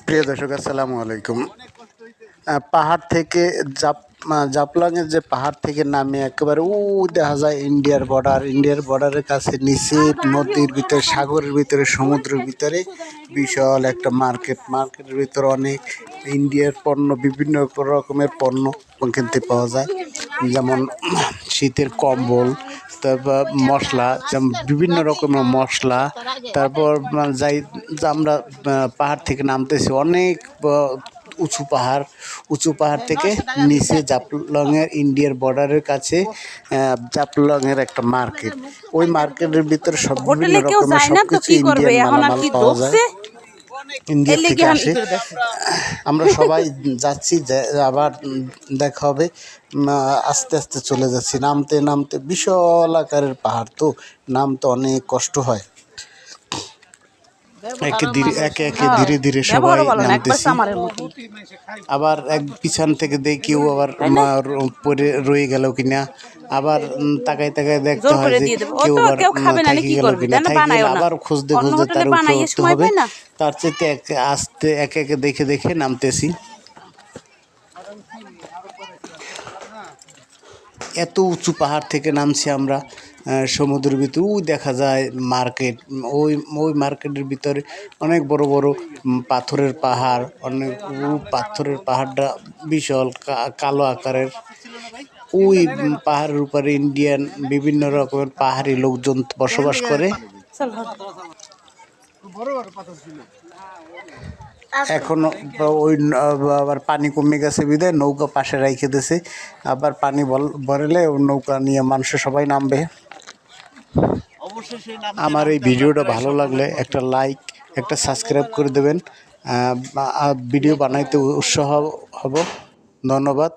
প্রিয় দর্শক আসসালামু আলাইকুম। পাহাড় থেকে জাপলংয়ের যে পাহাড় থেকে নামে একেবারে দেখা যায় ইন্ডিয়ার বর্ডারের কাছে নিচে নদীর ভিতরে, সাগরের ভিতরে, সমুদ্রের ভিতরে বিশাল একটা মার্কেটের ভিতরে অনেক ইন্ডিয়ার পণ্য, বিভিন্ন রকমের পণ্য কিনতে পাওয়া যায়। যেমন শীতের কম্বল, তারপর মশলা, যেমন বিভিন্ন রকমের মশলা। তারপর আমরা পাহাড় থেকে নামতেছি, অনেক উঁচু পাহাড় থেকে নিচে জাপলংয়ের ইন্ডিয়ার বর্ডারের কাছে জাপলংয়ের একটা মার্কেট। ওই মার্কেটের ভিতরে বিভিন্ন রকমের সবকিছু ইন্ডিয়ান মালামাল পাওয়া যায়, ইন্ডিয়া থেকে আসে। আমরা সবাই যাচ্ছি, আবার দেখা হবে। আস্তে আস্তে চলে যাচ্ছি, নামতে বিশাল আকারের পাহাড়, তো নামতে অনেক কষ্ট হয়। একে একে ধীরে ধীরে সবাই নামতেছি। আবার এক পিছন থেকে দেখি ও আবার পরে রয়ে গেল কিনা, আবার তাকায় দেখতে হয় যে কেউ আবার থাকি গেল কিনা। আবার খুঁজতে তার উপরে উঠতে হবে। তার চেয়ে আস্তে একে একে দেখে নামতেছি। এত উঁচু পাহাড় থেকে নামছি আমরা সমুদ্রের ভিতরে। দেখা যায় মার্কেট, ওই মার্কেটের ভিতরে অনেক বড় বড় পাথরের পাহাড়, পাথরের পাহাড়টা বিশাল কালো আকারের। ওই পাহাড়ের উপরে ইন্ডিয়ান বিভিন্ন রকমের পাহাড়ি লোকজন বসবাস করে। এখনো ওই আবার পানি কমে গেছে বিধায় নৌকা পাশে রেখে দিয়েছে। আবার পানি ভরলে নৌকা নিয়ে মানুষ সবাই নামবে। আমার এই ভিডিওটা ভালো লাগলে একটা লাইক, একটা সাবস্ক্রাইব করে দেবেন। ভিডিও বানাইতে উৎসাহ হব। ধন্যবাদ।